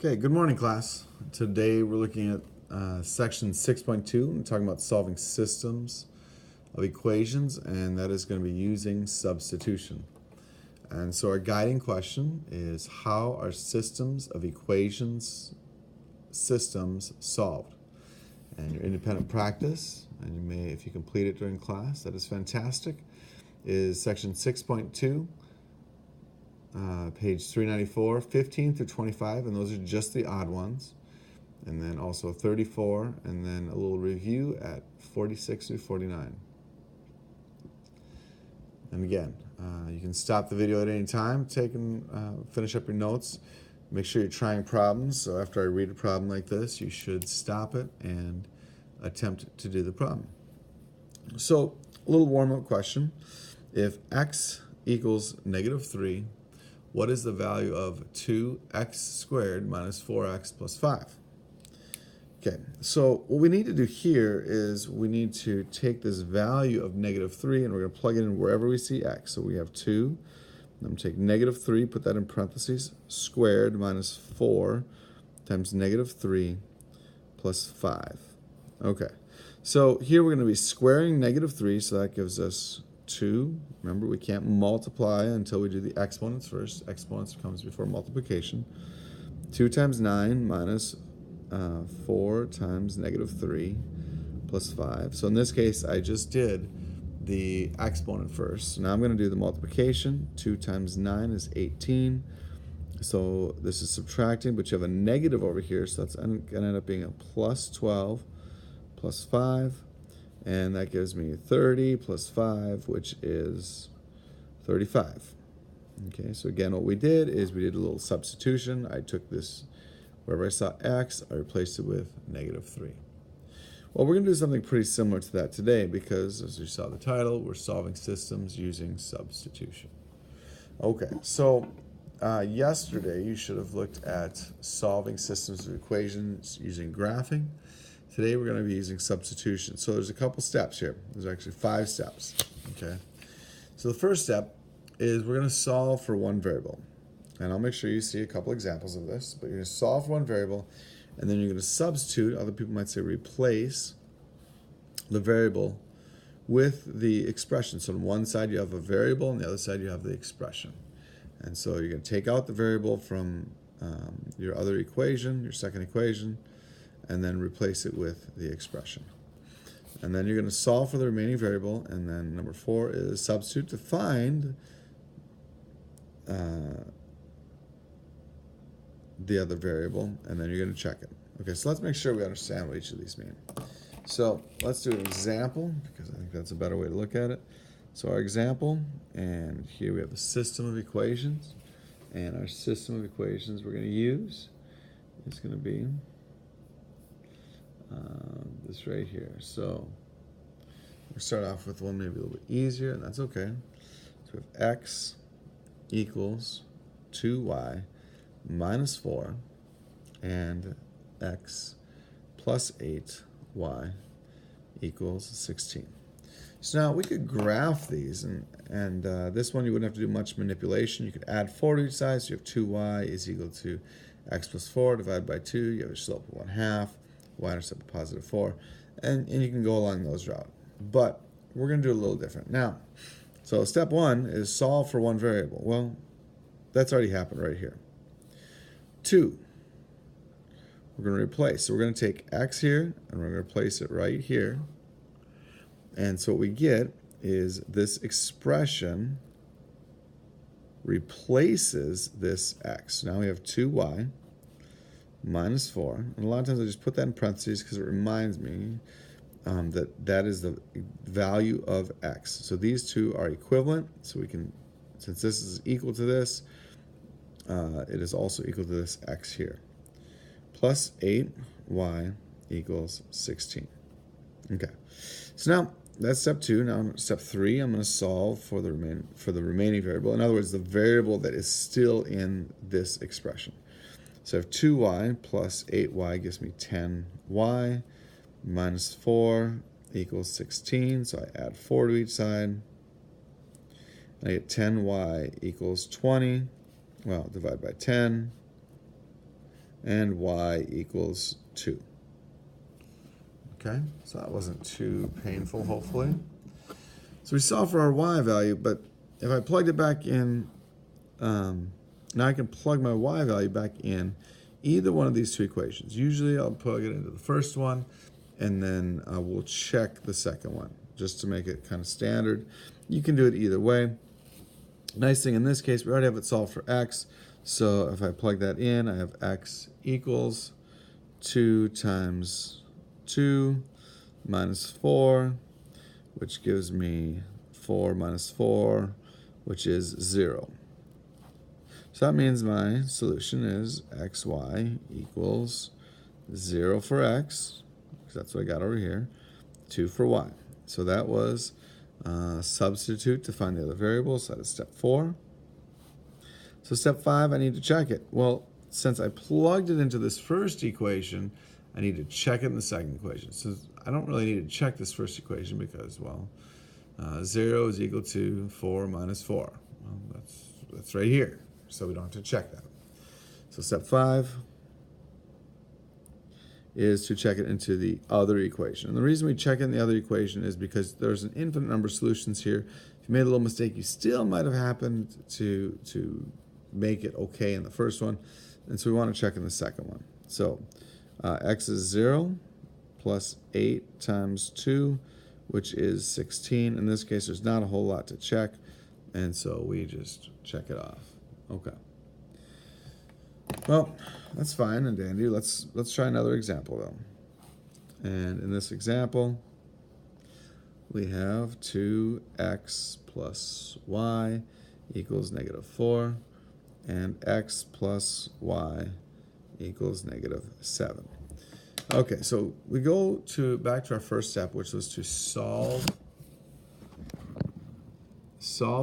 Okay, good morning, class. Today we're looking at section 6.2 and talking about solving systems of equations, and that is going to be using substitution. And so our guiding question is, how are systems of equations systems solved? And your independent practice, and you may, if you complete it during class, that is fantastic, is section 6.2. Page 394, 15 through 25, and those are just the odd ones. And then also 34, and then a little review at 46 through 49. And again, you can stop the video at any time, finish up your notes. Make sure you're trying problems. So after I read a problem like this, you should stop it and attempt to do the problem. So a little warm-up question. If x equals -3, what is the value of 2x squared minus 4x plus 5? Okay, so what we need to do here is we need to take this value of -3 and we're going to plug it in wherever we see x. So we have 2. I'm going to take -3, put that in parentheses, squared minus 4 times -3 plus 5. Okay, so here we're going to be squaring -3, so that gives us 2. Remember, we can't multiply until we do the exponents first. Exponents comes before multiplication. 2 times 9 minus 4 times -3 plus 5. So in this case, I just did the exponent first. So now I'm going to do the multiplication. 2 times 9 is 18. So this is subtracting, but you have a negative over here, so that's going to end up being a plus 12 plus 5. And that gives me 30 plus 5, which is 35. Okay, so again, what we did is we did a little substitution. I took this, wherever I saw x, I replaced it with -3. Well, we're going to do something pretty similar to that today because, as you saw the title, we're solving systems using substitution. Okay, so yesterday you should have looked at solving systems of equations using graphing. Today we're going to be using substitution. So there's a couple steps here. There's actually 5 steps. Okay. So the first step is we're going to solve for one variable. And I'll make sure you see a couple examples of this. But you're going to solve for one variable, and then you're going to substitute, other people might say replace, the variable with the expression. So on one side you have a variable, on the other side you have the expression. And so you're going to take out the variable from your other equation, your second equation, and then replace it with the expression. And then you're going to solve for the remaining variable, and then number 4 is substitute to find the other variable, and then you're going to check it. Okay, so let's make sure we understand what each of these mean. So let's do an example, because I think that's a better way to look at it. So our example, and here we have a system of equations, and our system of equations we're going to use is going to be this right here. So we'll start off with one maybe a little bit easier, and that's okay. So we have x equals 2y minus 4 and x plus 8y equals 16. So now we could graph these, and this one you wouldn't have to do much manipulation. You could add 4 to each side, so you have 2y is equal to x plus 4 divided by 2. You have a slope of 1/2. Y-intercept of positive 4, and you can go along those routes. But we're going to do a little different. Now, so step 1 is solve for one variable. Well, that's already happened right here. 2, we're going to replace. So we're going to take x here, and we're going to place it right here. And so what we get is this expression replaces this x. Now we have 2y minus 4, and a lot of times I just put that in parentheses because it reminds me that is the value of x. So these two are equivalent, so we can, since this is equal to this, it is also equal to this x here. Plus 8y equals 16. Okay, so now that's step 2. Now step 3, I'm going to solve for the remaining variable. In other words, the variable that is still in this expression. So I have 2y plus 8y gives me 10y minus 4 equals 16. So I add 4 to each side. And I get 10y equals 20. Well, divide by 10. and y equals 2. Okay, so that wasn't too painful, hopefully. So we solved for our y value, but if I plugged it back in, now I can plug my y value back in either one of these two equations. Usually I'll plug it into the first one, and then we'll check the second one, just to make it kind of standard. You can do it either way. Nice thing in this case, we already have it solved for x, so if I plug that in, I have x equals 2 times 2 minus 4, which gives me 4 minus 4, which is 0. So that means my solution is xy equals 0 for x, because that's what I got over here, 2 for y. So that was substitute to find the other variable, so that is step 4. So step 5, I need to check it. Well, since I plugged it into this first equation, I need to check it in the second equation. So I don't really need to check this first equation because, well, 0 is equal to 4 minus 4. Well, that's right here, so we don't have to check that. So step 5 is to check it into the other equation. And the reason we check in the other equation is because there's an infinite number of solutions here. If you made a little mistake, you still might have happened to make it okay in the first one. And so we want to check in the second one. So x is 0 plus 8 times 2, which is 16. In this case, there's not a whole lot to check, and so we just check it off. Okay. Well, that's fine and dandy. Let's try another example, though. And in this example, we have 2x plus y equals negative 4, and x plus y equals negative 7. Okay, so we go back to our first step, which was to solve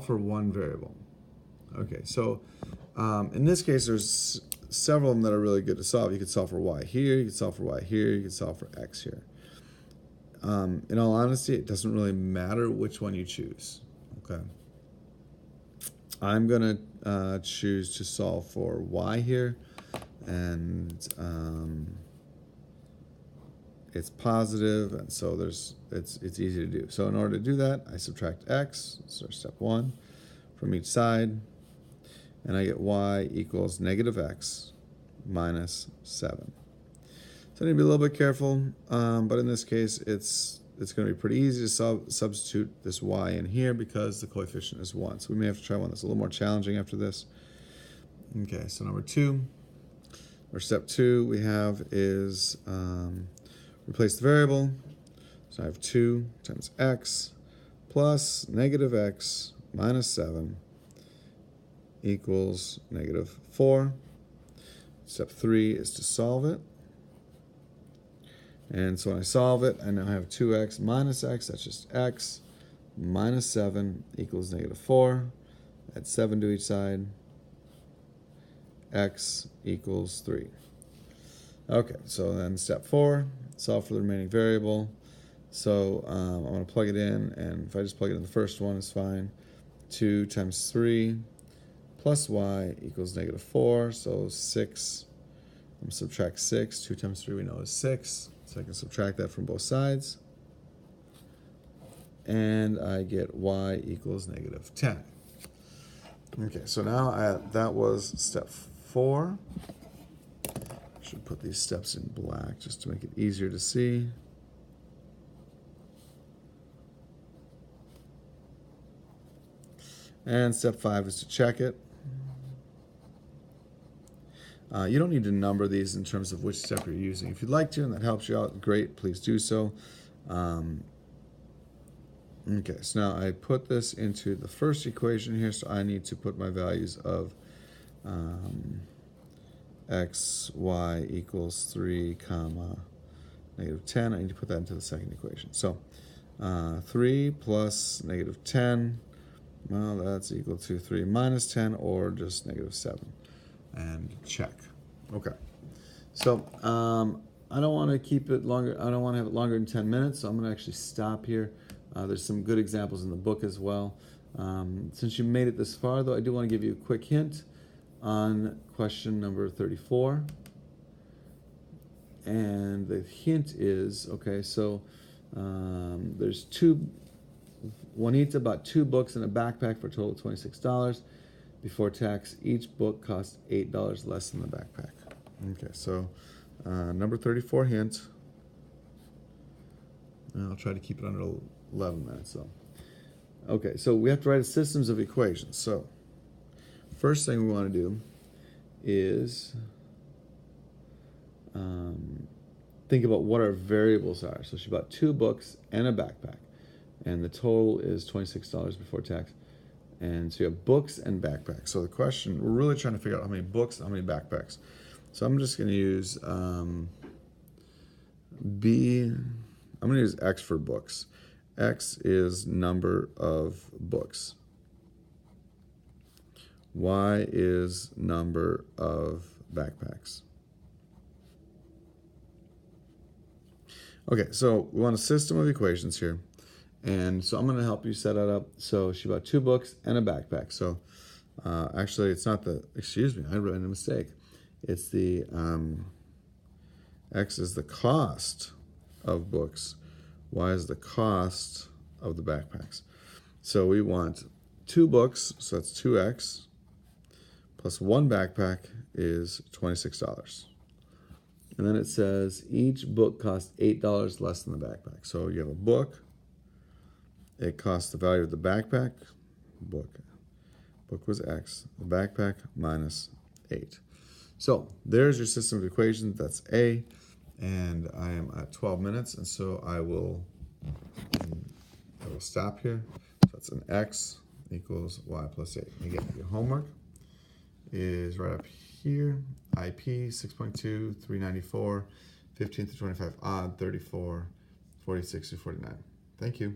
for one variable. Okay, so in this case, there's several of them that are really good to solve. You could solve for y here, you could solve for y here, you could solve for x here. In all honesty, it doesn't really matter which one you choose. Okay, I'm gonna choose to solve for y here, and it's positive, and so it's easy to do. So in order to do that, I subtract x, so step 1, from each side, and I get y equals negative x minus 7. So I need to be a little bit careful, but in this case, it's going to be pretty easy to substitute this y in here because the coefficient is 1. So we may have to try one that's a little more challenging after this. Okay, so number 2, or step 2 we have is replace the variable. So I have 2 times x plus negative x minus 7 equals negative 4. Step 3 is to solve it. And so when I solve it, I now have 2x minus x, that's just x, minus 7 equals negative 4. Add 7 to each side. X equals 3. Okay, so then step 4, solve for the remaining variable. So I'm going to plug it in, and if I just plug it in the first one, it's fine. 2 times 3 plus y equals negative 4, so 6. I'm going to subtract 6. 2 times 3 we know is 6, so I can subtract that from both sides. And I get y equals negative 10. Okay, so now that was step 4. I should put these steps in black just to make it easier to see. And step 5 is to check it. You don't need to number these in terms of which step you're using. If you'd like to and that helps you out, great, please do so. Okay, so now I put this into the first equation here, so I need to put my values of x, y equals 3, comma, negative 10. I need to put that into the second equation. So 3 plus negative 10, well, that's equal to 3 minus 10, or just negative 7. And check. Okay. So I don't want to keep it longer. I don't want to have it longer than 10 minutes, so I'm going to actually stop here. There's some good examples in the book as well. Since you made it this far, though, I do want to give you a quick hint on question number 34. And the hint is, okay, so there's Juanita bought 2 books and a backpack for a total of $26. Before tax, each book cost $8 less than the backpack. Okay, so number 34 hint. And I'll try to keep it under 11 minutes though. Okay, so we have to write a systems of equations. So first thing we want to do is think about what our variables are. So she bought 2 books and a backpack, and the total is $26 before tax. And so you have books and backpacks. So the question, we're really trying to figure out how many books and how many backpacks. So I'm just going to use I'm going to use X for books. X is number of books. Y is number of backpacks. Okay, so we want a system of equations here. And so I'm going to help you set that up. So she bought 2 books and a backpack. So actually, it's not excuse me, I made a mistake. It's the, X is the cost of books. Y is the cost of the backpacks. So we want 2 books, so that's 2X, plus 1 backpack is $26. And then it says each book costs $8 less than the backpack. So you have a book. It costs the value of the backpack. Book was X. The backpack minus 8. So there's your system of equations. That's A. And I am at 12 minutes. And so I will stop here. So that's an X equals Y plus 8. And again, your homework is right up here. IP 6.2, 394, 15 to 25 odd, 34, 46 to 49. Thank you.